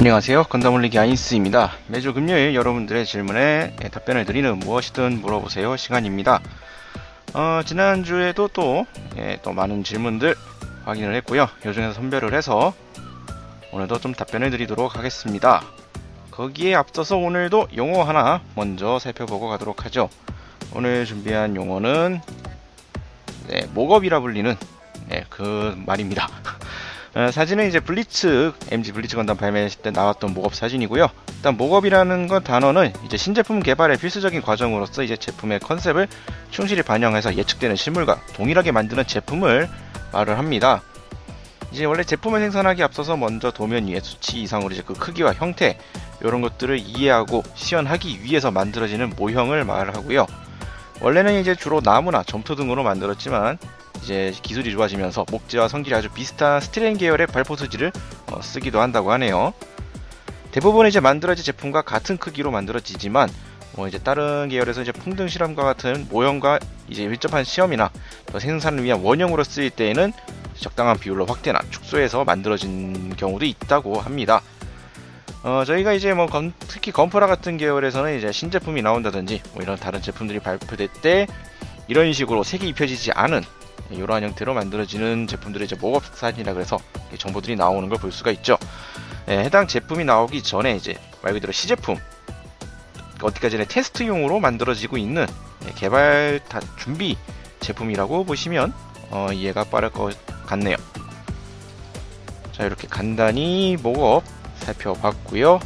안녕하세요. 건담올리기 아인스입니다. 매주 금요일 여러분들의 질문에 답변을 드리는 무엇이든 물어보세요 시간입니다. 지난주에도 또 많은 질문들 확인을 했고요. 요 중에서 선별을 해서 오늘도 좀 답변을 드리도록 하겠습니다. 거기에 앞서서 오늘도 용어 하나 먼저 살펴보고 가도록 하죠. 오늘 준비한 용어는 목업이라 불리는 그 말입니다. 사진은 이제 MG 블리츠 건담 발매했을 때 나왔던 목업 사진이고요. 일단 목업이라는 건 단어는 이제 신제품 개발의 필수적인 과정으로서 이제 제품의 컨셉을 충실히 반영해서 예측되는 실물과 동일하게 만드는 제품을 말을 합니다. 이제 원래 제품을 생산하기 앞서서 먼저 도면 위에 수치 이상으로 이제 그 크기와 형태 이런 것들을 이해하고 시연하기 위해서 만들어지는 모형을 말하고요. 원래는 이제 주로 나무나 점토 등으로 만들었지만 이제 기술이 좋아지면서 목재와 성질이 아주 비슷한 스티렌 계열의 발포 소지를 쓰기도 한다고 하네요. 대부분 이제 만들어진 제품과 같은 크기로 만들어지지만 이제 다른 계열에서 이제 풍등 실험과 같은 모형과 이제 밀접한 시험이나 생산을 위한 원형으로 쓰일 때에는 적당한 비율로 확대나 축소해서 만들어진 경우도 있다고 합니다. 저희가 이제 특히 건프라 같은 계열에서는 이제 신제품이 나온다든지 이런 다른 제품들이 발표될 때 이런 식으로 색이 입혀지지 않은 이러한 형태로 만들어지는 제품들의 이제 목업 사진이라 그래서 정보들이 나오는 걸 볼 수가 있죠. 해당 제품이 나오기 전에 이제 말 그대로 시제품, 어디까지나 테스트용으로 만들어지고 있는 개발 준비 제품이라고 보시면 이해가 빠를 것 같네요. 자, 이렇게 간단히 목업 살펴봤고요.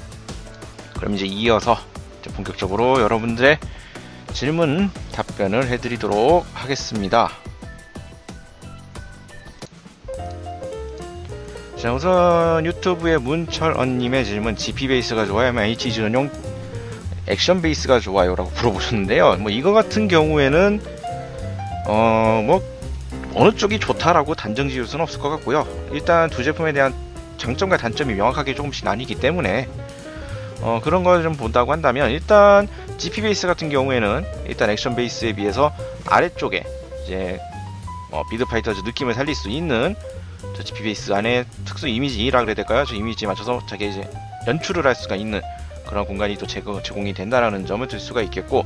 그럼 이제 이어서 본격적으로 여러분들의 질문 답변을 해드리도록 하겠습니다. 자, 우선 유튜브의 문철언님의 질문, GP 베이스가 좋아요? 아니면 HG 전용 액션 베이스가 좋아요? 라고 물어보셨는데요. 이거 같은 경우에는 어느 쪽이 좋다라고 단정 지을 수는 없을 것 같고요. 일단 두 제품에 대한 장점과 단점이 명확하게 조금씩 나뉘기 때문에 그런 걸 좀 본다고 한다면, 일단 GP 베이스 같은 경우에는 일단 액션 베이스에 비해서 아래쪽에 이제 비드 파이터즈 느낌을 살릴 수 있는 저 GP 베이스 안에 특수 이미지라 그래야 될까요? 저 이미지에 맞춰서 자기 이제 연출을 할 수가 있는 그런 공간이 또 제공이 된다라는 점을 들 수가 있겠고,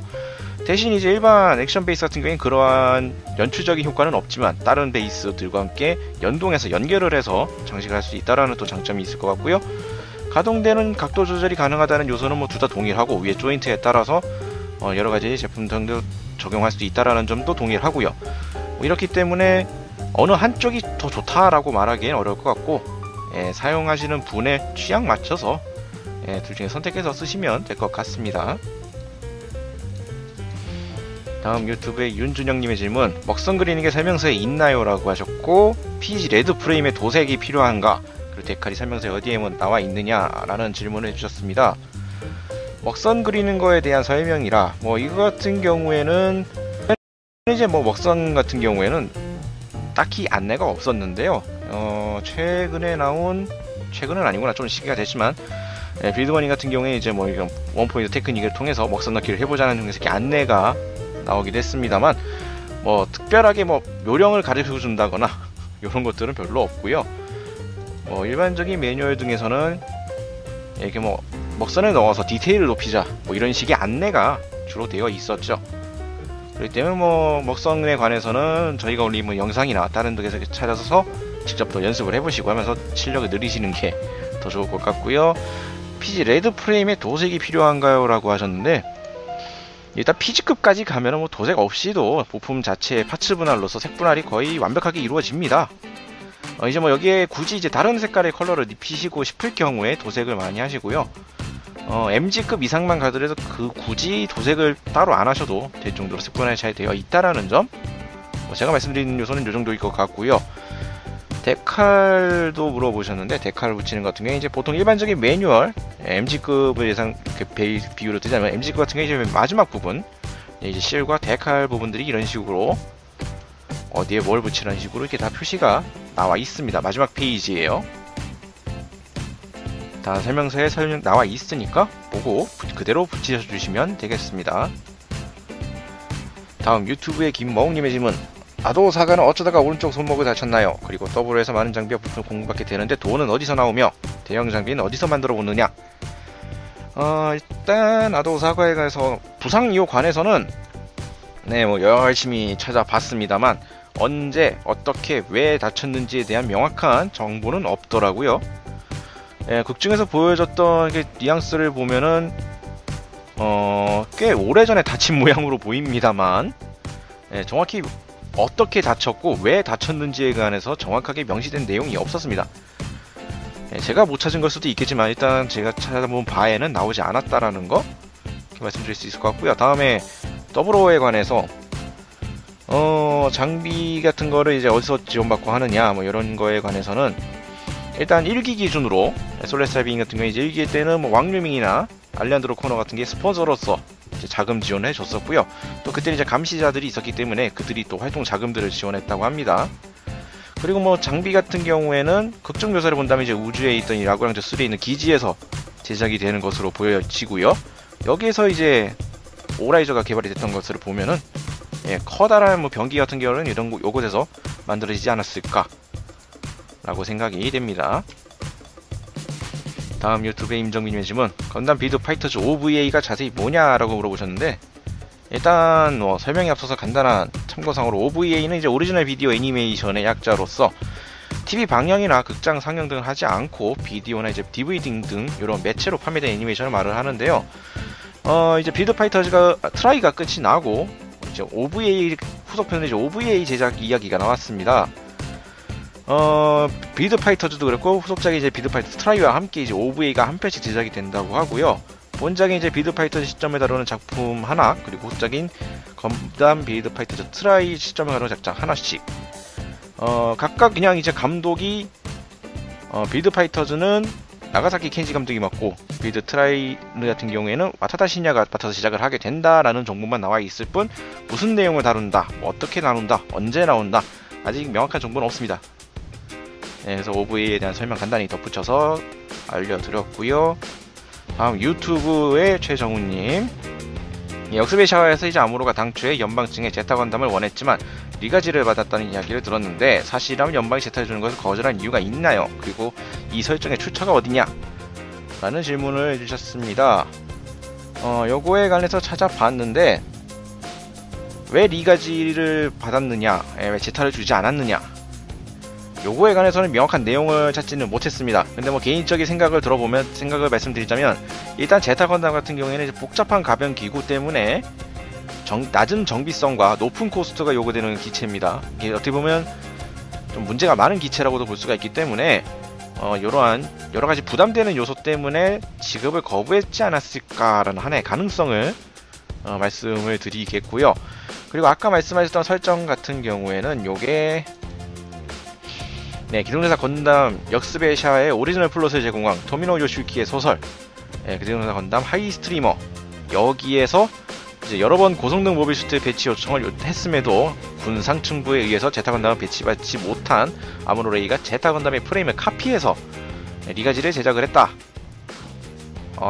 대신 이제 일반 액션 베이스 같은 경우에는 그러한 연출적인 효과는 없지만 다른 베이스들과 함께 연동해서 연결을 해서 장식을 할 수 있다라는 또 장점이 있을 것 같고요. 가동되는 각도 조절이 가능하다는 요소는 둘 다 동일하고, 위에 조인트에 따라서 여러가지 제품 등도 적용할 수 있다라는 점도 동일하고요. 이렇기 때문에 어느 한쪽이 더 좋다라고 말하기엔 어려울 것 같고, 사용하시는 분의 취향 맞춰서 둘 중에 선택해서 쓰시면 될 것 같습니다. 다음 유튜브의 윤준영님의 질문, 먹선 그리닝의 설명서에 있나요? 라고 하셨고, PG 레드 프레임의 도색이 필요한가? 그리고 데칼이 설명서에 어디에 나와 있느냐? 라는 질문을 해주셨습니다. 먹선 그리는 거에 대한 설명이라, 이거 같은 경우에는 이제 먹선 같은 경우에는 딱히 안내가 없었는데요. 최근은 아니구나, 좀 시기가 됐지만, 빌드머니 같은 경우에 이제 이런 원포인트 테크닉을 통해서 먹선 넣기를 해보자는 중에서 이렇게 안내가 나오기도 했습니다만, 특별하게 요령을 가르쳐 준다거나 이런 것들은 별로 없고요. 일반적인 매뉴얼 등에서는 이렇게 먹선을 넣어서 디테일을 높이자 이런 식의 안내가 주로 되어 있었죠. 그렇기 때문에 먹선에 관해서는 저희가 올린 영상이나 다른 데서 찾아서 직접 또 연습을 해보시고 하면서 실력을 늘리시는 게 더 좋을 것 같고요. PG 레드 프레임에 도색이 필요한가요? 라고 하셨는데, 일단 PG급까지 가면은 도색 없이도 부품 자체의 파츠 분할로서 색 분할이 거의 완벽하게 이루어집니다. 이제 여기에 굳이 이제 다른 색깔의 컬러를 입히시고 싶을 경우에 도색을 많이 하시고요. MG급 이상만 가더라도 굳이 도색을 따로 안 하셔도 될 정도로 색 분할이 잘 되어 있다라는 점, 제가 말씀드린 요소는 요 정도일 것 같고요. 데칼도 물어보셨는데, 데칼 붙이는 것 같은 경우에 이제 보통 일반적인 매뉴얼 MG급을 비유로 뜨자면, MG급 같은 경우에 이제 마지막 부분, 이제 실과 데칼 부분들이 이런 식으로 어디에 뭘 붙이라는 식으로 이렇게 다 표시가 나와 있습니다. 마지막 페이지에요. 다 설명서에 나와 있으니까 보고 그대로 붙여주시면 되겠습니다. 다음 유튜브의 김머웅님의 질문, 아도 사가는 어쩌다가 오른쪽 손목을 다쳤나요? 그리고 더블에서 많은 장비와 부품 공급받게 되는데 돈은 어디서 나오며 대형 장비는 어디서 만들어 오느냐? 일단 아도 사과에 관해서 부상 이후 관해서는 네, 뭐 열심히 찾아봤습니다만 언제 어떻게 왜 다쳤는지에 대한 명확한 정보는 없더라고요. 예, 극 중에서 보여줬던 뉘앙스를 보면은 꽤 오래전에 다친 모양으로 보입니다만 예, 정확히 어떻게 다쳤고 왜 다쳤는지에 관해서 정확하게 명시된 내용이 없었습니다. 예, 제가 못 찾은 걸 수도 있겠지만 일단 제가 찾아본 바에는 나오지 않았다라는 거 이렇게 말씀드릴 수 있을 것 같고요. 다음에 더블오에 관해서 장비 같은 거를 이제 어디서 지원받고 하느냐 뭐 이런 거에 관해서는 일단 1기 기준으로 솔레스타빙 같은 경우에 이제 1기 때는 뭐 왕류밍이나 알리안드로 코너 같은 게 스폰서로서 이제 자금 지원을 해줬었고요. 또 그때 이제 감시자들이 있었기 때문에 그들이 또 활동 자금들을 지원했다고 합니다. 그리고 뭐 장비 같은 경우에는 극중 묘사를 본다면 이제 우주에 있던 이 라고랑즈 3에 있는 기지에서 제작이 되는 것으로 보여지고요. 여기에서 이제 오라이저가 개발이 됐던 것을 보면은 예, 커다란 뭐 변기 같은 경우는 이런 요곳에서 만들어지지 않았을까 라고 생각이 됩니다. 다음 유튜브의 임정민님의 질문, 건담 빌드 파이터즈 OVA가 자세히 뭐냐라고 물어보셨는데 일단 뭐 설명에 앞서서 간단한 참고상으로 OVA는 이제 오리지널 비디오 애니메이션의 약자로서 TV 방영이나 극장 상영 등을 하지 않고 비디오나 이제 DVD 등 이런 매체로 판매된 애니메이션을 말을 하는데요. 이제 빌드 파이터즈가 트라이가 끝이 나고 이제 OVA 후속편은 이제 OVA 제작 이야기가 나왔습니다. 빌드 파이터즈도 그렇고 후속작이 이제 빌드 파이터즈 트라이와 함께 이제 OVA가 한 편씩 제작이 된다고 하고요. 본작인 이제 빌드 파이터즈 시점에 다루는 작품 하나, 그리고 후속작인 건담 빌드 파이터즈 트라이 시점에 다루는 작품 하나씩. 각각 그냥 이제 감독이 빌드 파이터즈는 나가사키 켄지 감독이 맡고 빌드 트라이 같은 경우에는 와타다 신야가 맡아서 제작을 하게 된다라는 정보만 나와 있을 뿐 무슨 내용을 다룬다, 어떻게 나눈다, 언제 나온다 아직 명확한 정보는 없습니다. 네, 그래서 OVA에 대한 설명 간단히 덧붙여서 알려드렸고요. 다음 유튜브의 최정우님, 역습의 샤워에서 이제 아무로가 당초에 연방층에 제타 건담을 원했지만 리가지를 받았다는 이야기를 들었는데 사실이라면 연방이 제타를 주는 것을 거절한 이유가 있나요? 그리고 이 설정의 출처가 어디냐? 라는 질문을 해주셨습니다. 요거에 관해서 찾아봤는데 왜 리가지를 받았느냐, 왜 제타를 주지 않았느냐, 요거에 관해서는 명확한 내용을 찾지는 못했습니다. 근데 뭐 개인적인 생각을 말씀드리자면 일단 제타 건담 같은 경우에는 이제 복잡한 가변 기구 때문에 낮은 정비성과 높은 코스트가 요구되는 기체입니다. 이게 어떻게 보면 좀 문제가 많은 기체라고도 볼 수가 있기 때문에 이러한 여러가지 부담되는 요소 때문에 지급을 거부했지 않았을까라는 하나의 가능성을 말씀을 드리겠고요. 그리고 아까 말씀하셨던 설정 같은 경우에는 요게 기동대사 건담 역습의 샤의 오리지널 플롯을 제공한 토미노 요슈키의 소설 기동대사 건담 하이 스트리머, 여기에서 이제 여러 번 고성능 모빌 슈트 배치 요청을 했음에도 군 상층부에 의해서 제타 건담을 배치받지 못한 아무로레이가 제타 건담의 프레임을 카피해서 리가지를 제작을 했다.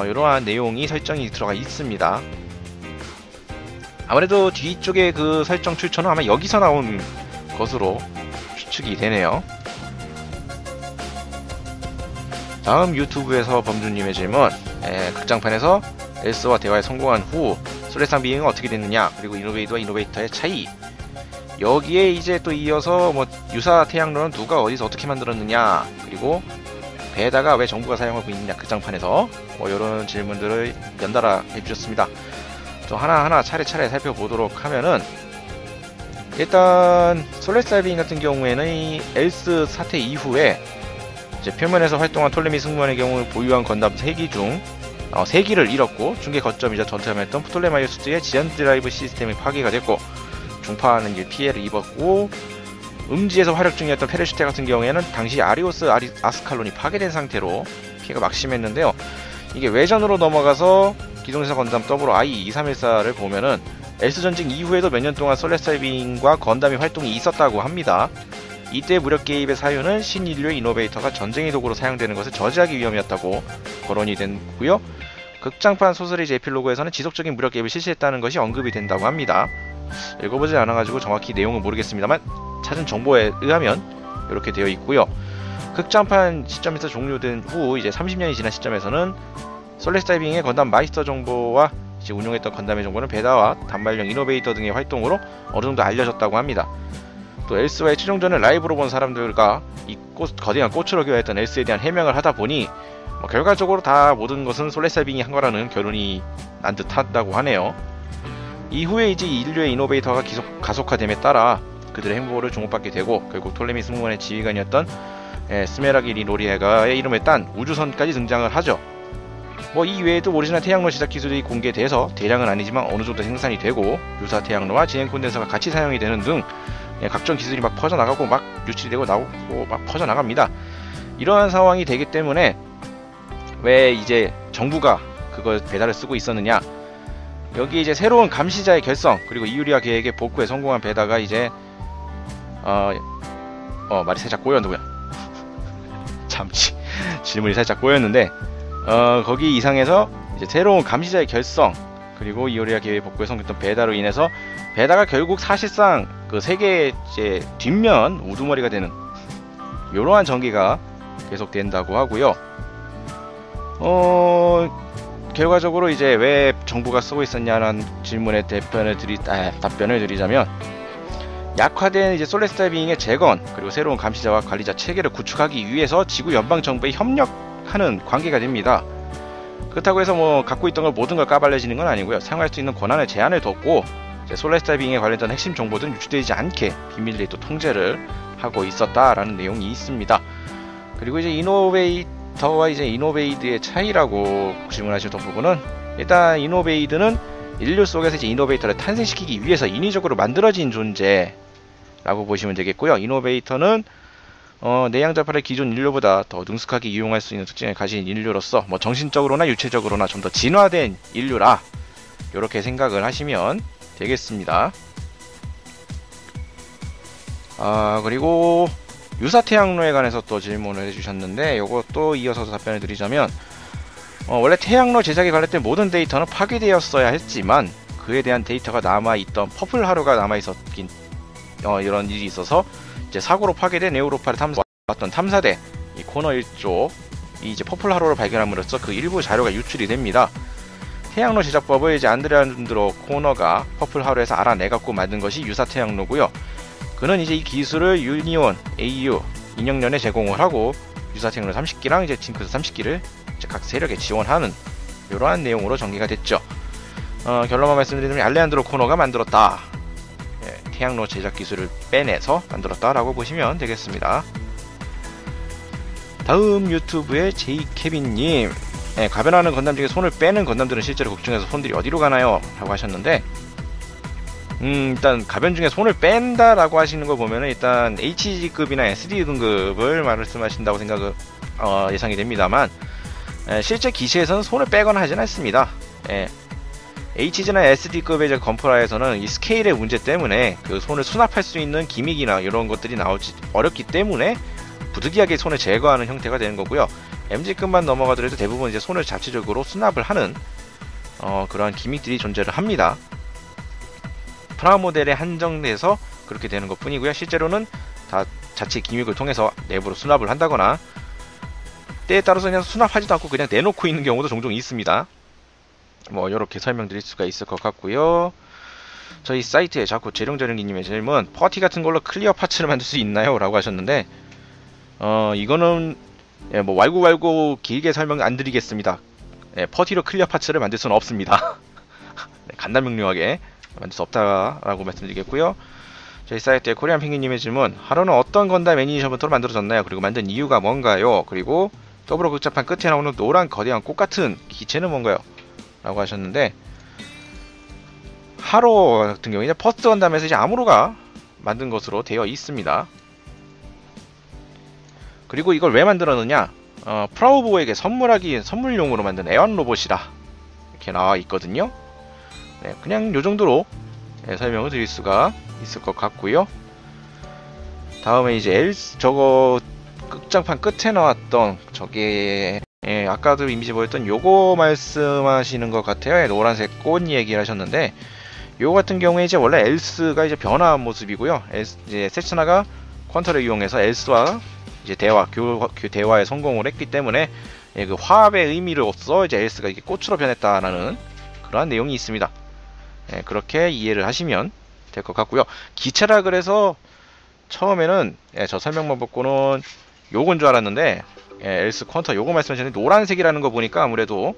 이러한 내용이 설정이 들어가 있습니다. 아무래도 뒤쪽에 그 설정 출처는 아마 여기서 나온 것으로 추측이 되네요. 다음 유튜브에서 범준님의 질문, 극장판에서 엘스와 대화에 성공한 후 솔레상 비행은 어떻게 됐느냐, 그리고 이노베이터와 이노베이터의 차이, 여기에 이제 또 이어서 뭐 유사 태양로는 누가 어디서 어떻게 만들었느냐, 그리고 배에다가 왜 정부가 사용하고 있느냐 극장판에서 뭐 이런 질문들을 연달아 해주셨습니다. 또 하나하나 차례차례 살펴보도록 하면은 일단 솔레사이빙 같은 경우에는 이 엘스 사태 이후에 이제 표면에서 활동한 톨레미 승무원의 경우 보유한 건담 3기 중 3기를 잃었고 중계 거점이자 전투함이었던 프톨레마이오스의 지연 드라이브 시스템이 파괴가 됐고 중파하는 길 피해를 입었고 음지에서 활약 중이었던 페르시테 같은 경우에는 당시 아리오스 아스칼론이 파괴된 상태로 피해가 막심했는데요. 이게 외전으로 넘어가서 기동대사 건담 WI-2314를 보면은 엘스 전쟁 이후에도 몇 년 동안 솔레사이빙과 건담의 활동이 있었다고 합니다. 이때 무력 개입의 사유는 신인류의 이노베이터가 전쟁의 도구로 사용되는 것을 저지하기 위함이었다고 거론이 됐고요. 극장판 소설의 에필로그에서는 지속적인 무력 개입을 실시했다는 것이 언급이 된다고 합니다. 읽어보지 않아가지고 정확히 내용은 모르겠습니다만 찾은 정보에 의하면 이렇게 되어 있고요. 극장판 시점에서 종료된 후 이제 30년이 지난 시점에서는 솔레스 다이빙의 건담 마이스터 정보와 이제 운용했던 건담의 정보는 베다와 단발령 이노베이터 등의 활동으로 어느 정도 알려졌다고 합니다. 또 엘스와의 최종전을 라이브로 본 사람들과 이 거대한 꽃으로 기여했던 엘스에 대한 해명을 하다 보니 결과적으로 다 모든 것은 솔레스 다이빙이 한 거라는 결론이 난 듯하다고 하네요. 이후에 이제 인류의 이노베이터가 가속화됨에 따라 그들의 행보를 주목받게 되고 결국 톨레미 승무원의 지휘관이었던 스메라기리 로리에가의 이름을 딴 우주선까지 등장을 하죠. 이 외에도 오리지널 태양로 제작 기술이 공개돼서 대량은 아니지만 어느 정도 생산이 되고 유사 태양로와 진행 콘덴서가 같이 사용이 되는 등 각종 기술이 막 퍼져나가고 막 유출이 되고 나오고 막 퍼져나갑니다. 이러한 상황이 되기 때문에 왜 이제 정부가 그걸 배달을 쓰고 있었느냐, 여기 이제 새로운 감시자의 결성 그리고 이유리아 계획의 복구에 성공한 베다가 이제 말이 살짝 꼬였는데요. 잠시 질문이 살짝 꼬였는데 거기 이상에서 이제 새로운 감시자의 결성 그리고 이오리아 계획 복구에 성공했던 베다로 인해서 베다가 결국 사실상 그 세계의 이제 뒷면 우두머리가 되는 이러한 전개가 계속된다고 하고요. 결과적으로 이제 왜 정부가 쓰고 있었냐는 질문에 답변을 드리자면 약화된 이제 솔레스 다이빙의 재건 그리고 새로운 감시자와 관리자 체계를 구축하기 위해서 지구 연방 정부에 협력하는 관계가 됩니다. 그렇다고 해서 갖고 있던 걸 모든 걸 까발려지는 건 아니고요. 사용할 수 있는 권한의 제한을 뒀고 솔레스 다이빙에 관련된 핵심 정보들은 유출되지 않게 비밀리에 또 통제를 하고 있었다라는 내용이 있습니다. 그리고 이제 이노베이터와 이제 이노베이드의 차이라고 질문하셨던 부분은, 일단 이노베이드는 인류 속에서 이제 이노베이터를 탄생시키기 위해서 인위적으로 만들어진 존재라고 보시면 되겠고요. 이노베이터는 내양자파를 기존 인류보다 더 능숙하게 이용할 수 있는 특징을 가진 인류로서 정신적으로나 유체적으로나 좀 더 진화된 인류라 이렇게 생각을 하시면 되겠습니다. 그리고 유사태양로에 관해서 또 질문을 해주셨는데 요것도 이어서 답변을 드리자면 원래 태양로 제작에 관련된 모든 데이터는 파괴되었어야 했지만 그에 대한 데이터가 남아있던 퍼플 하루가 남아있었긴 이런 일이 있어서 이제 사고로 파괴된 에우로파를 탐사했던 탐사대 이 코너 1쪽 이제 퍼플 하루를 발견함으로써 그 일부 자료가 유출이 됩니다. 태양로 제작법을 이제 안드레안드로 코너가 퍼플 하루에서 알아내갖고 만든 것이 유사 태양로고요. 그는 이제 이 기술을 유니온, AU, 인형련에 제공을 하고 유사 태양로 30기랑 이제 징크스 30기를 이제 각 세력에 지원하는 이러한 내용으로 전개가 됐죠. 결론만 말씀드리면 알레안드로 코너가 만들었다. 태양로 제작 기술을 빼내서 만들었다라고 보시면 되겠습니다. 다음 유튜브의 제이케빈님, 가변하는 건담 중에 손을 빼는 건담들은 실제로 극중에서 손들이 어디로 가나요? 라고 하셨는데, 일단 가변 중에 손을 뺀다라고 하시는 거 보면은 일단 HG급이나 SD 등급을 말씀하신다고 생각을 예상이 됩니다만, 실제 기체에서는 손을 빼거나 하진 않습니다. HG나 SD급의 건프라에서는 이 스케일의 문제 때문에 그 손을 수납할 수 있는 기믹이나 이런 것들이 나오지 어렵기 때문에 부득이하게 손을 제거하는 형태가 되는 거고요. MG급만 넘어가더라도 대부분 이제 손을 자체적으로 수납을 하는 그러한 기믹들이 존재를 합니다. 프라모델에 한정돼서 그렇게 되는 것 뿐이고요. 실제로는 다 자체 기믹을 통해서 내부로 수납을 한다거나 때에 따라서 그냥 수납하지도 않고 그냥 내놓고 있는 경우도 종종 있습니다. 이렇게 설명드릴 수가 있을 것 같고요. 저희 사이트에 자꾸 재룡재룡기님의 질문, 퍼티 같은 걸로 클리어 파츠를 만들 수 있나요? 라고 하셨는데 이거는 왈구왈구 길게 설명 안 드리겠습니다. 퍼티로 클리어 파츠를 만들 수는 없습니다. 간단명료하게 만들 수 없다라고 말씀드리겠고요. 저희 사이트에 코리안 펭귄님의 질문, 하루는 어떤 건담 애니메이션부터 만들어졌나요? 그리고 만든 이유가 뭔가요? 그리고 더불어 극장판 끝에 나오는 노란 거대한 꽃 같은 기체는 뭔가요? 라고 하셨는데, 하로 같은 경우에 퍼스트 건담에서 이제 아무로가 만든 것으로 되어 있습니다. 그리고 이걸 왜 만들었느냐, 프라우보에게 선물용으로 만든 애완 로봇이라 이렇게 나와 있거든요. 그냥 요 정도로 설명을 드릴 수가 있을 것 같고요. 다음에 이제 저거 극장판 끝에 나왔던 저게 아까도 이미지 보였던 요거 말씀하시는 것 같아요. 노란색 꽃 얘기를 하셨는데, 요거 같은 경우에 이제 원래 엘스가 이제 변화한 모습이고요. 이제 세츠나가 퀀터를 이용해서 엘스와 이제 대화에 성공을 했기 때문에 그 화합의 의미로서 이제 엘스가 이게 꽃으로 변했다라는 그러한 내용이 있습니다. 그렇게 이해를 하시면 될 것 같고요. 기체라 그래서 처음에는 저 설명만 듣고는 요건 줄 알았는데 엘스 퀀터 요거 말씀하셨는데 노란색이라는 거 보니까 아무래도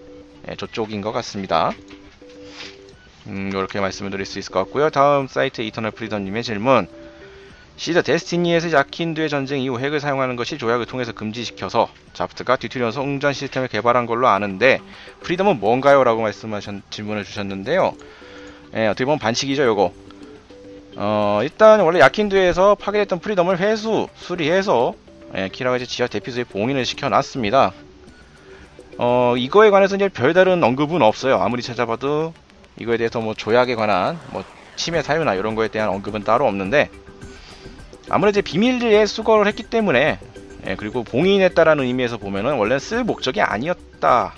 저쪽인 것 같습니다. 이렇게 말씀을 드릴 수 있을 것 같고요. 다음 사이트 이터널 프리덤님의 질문. 시드 데스티니에서 야킨드의 전쟁 이후 핵을 사용하는 것이 조약을 통해서 금지시켜서 자프트가 듀투리언 성전 시스템을 개발한 걸로 아는데 프리덤은 뭔가요? 라고 질문을 주셨는데요. 어떻게 보면 반칙이죠 요거. 일단 원래 야킨드에서 파괴됐던 프리덤을 수리해서 키라가 이제 지하 대피소에 봉인을 시켜놨습니다. 이거에 관해서 이제 별다른 언급은 없어요. 아무리 찾아봐도 이거에 대해서 뭐 조약에 관한 뭐 침해 사유나 이런 거에 대한 언급은 따로 없는데 아무래도 비밀리에 수거를 했기 때문에 그리고 봉인했다라는 의미에서 보면은 원래는 쓸 목적이 아니었다.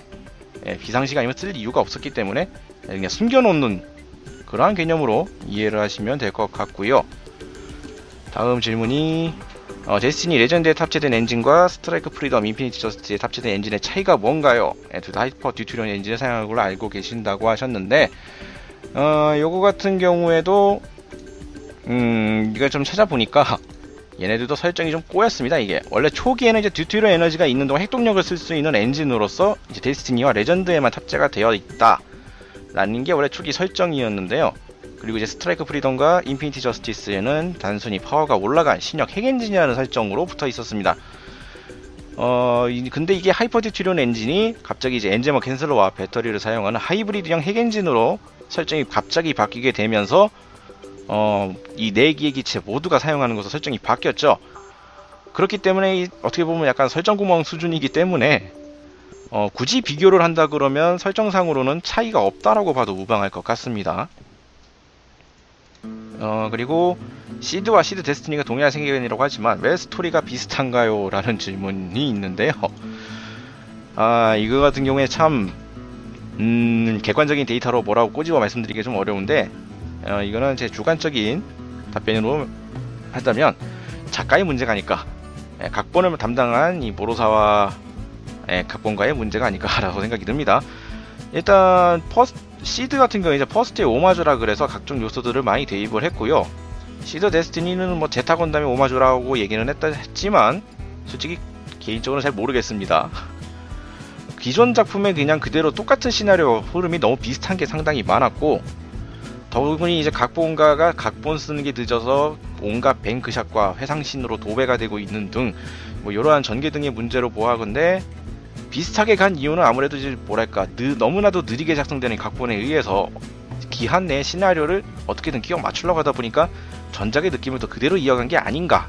비상시가 아니면 쓸 이유가 없었기 때문에 그냥 숨겨놓는 그러한 개념으로 이해를 하시면 될 것 같고요. 다음 질문이 데스티니 레전드에 탑재된 엔진과 스트라이크 프리덤 인피니티 저스트에 탑재된 엔진의 차이가 뭔가요? 둘 다 하이퍼 듀투리언 엔진을 사용하는 걸로 알고 계신다고 하셨는데 요거 같은 경우에도 이걸 좀 찾아보니까 얘네들도 설정이 좀 꼬였습니다. 이게 원래 초기에는 이제 듀투리언 에너지가 있는 동안 핵동력을 쓸 수 있는 엔진으로서 이제 데스티니와 레전드에만 탑재가 되어 있다 라는 게 원래 초기 설정이었는데요. 그리고 이제 스트라이크 프리덤과 인피니티 저스티스에는 단순히 파워가 올라간 신형 핵엔진이라는 설정으로 붙어 있었습니다. 근데 이게 하이퍼 듀투리언 엔진이 갑자기 이제 엔제머 캔슬러와 배터리를 사용하는 하이브리드형 핵엔진으로 설정이 갑자기 바뀌게 되면서 이 4개의 기체 모두가 사용하는 것으로 설정이 바뀌었죠. 그렇기 때문에 어떻게 보면 약간 설정 구멍 수준이기 때문에 굳이 비교를 한다 그러면 설정상으로는 차이가 없다라고 봐도 무방할 것 같습니다. 그리고 시드와 시드 데스티니가 동일한 세계관이라고 하지만 왜 스토리가 비슷한가요? 라는 질문이 있는데요. 이거 같은 경우에 참 객관적인 데이터로 뭐라고 꼬집어 말씀드리기 좀 어려운데 이거는 제 주관적인 답변으로 하자면 작가의 문제가 아닐까. 각본을 담당한 이 모로사와 각본가의 문제가 아닐까라고 생각이 듭니다. 일단 시드 같은 경우에 이제 퍼스트의 오마주라 그래서 각종 요소들을 많이 대입을 했고요. 시드 데스티니는 뭐 제타 건담의 오마주라고 얘기는 했지만 솔직히 개인적으로 잘 모르겠습니다. 기존 작품에 그냥 그대로 똑같은 시나리오 흐름이 너무 비슷한 게 상당히 많았고 더군이 이제 각본가가 각본 쓰는 게 늦어서 온갖 뱅크샷과 회상신으로 도배가 되고 있는 등 뭐 이러한 전개 등의 문제로 보아건데 비슷하게 간 이유는 아무래도 이제 뭐랄까 너무나도 느리게 작성되는 각본에 의해서 기한 내 시나리오를 어떻게든 끼워 맞추려고 하다 보니까 전작의 느낌을 더 그대로 이어간 게 아닌가.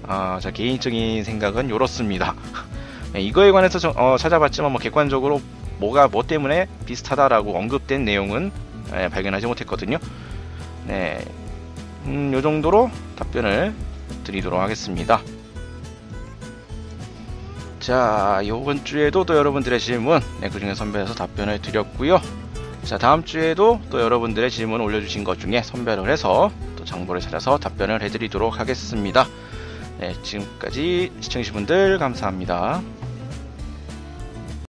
자 개인적인 생각은 이렇습니다. 이거에 관해서 찾아봤지만 뭐 객관적으로 뭐 때문에 비슷하다라고 언급된 내용은 발견하지 못했거든요. 네, 요 정도로 답변을 드리도록 하겠습니다. 자, 이번 주에도 또 여러분들의 질문 그 중에 선별해서 답변을 드렸고요. 자, 다음 주에도 또 여러분들의 질문을 올려주신 것 중에 선별을 해서 또 정보를 찾아서 답변을 해드리도록 하겠습니다. 네, 지금까지 시청해주신 분들 감사합니다.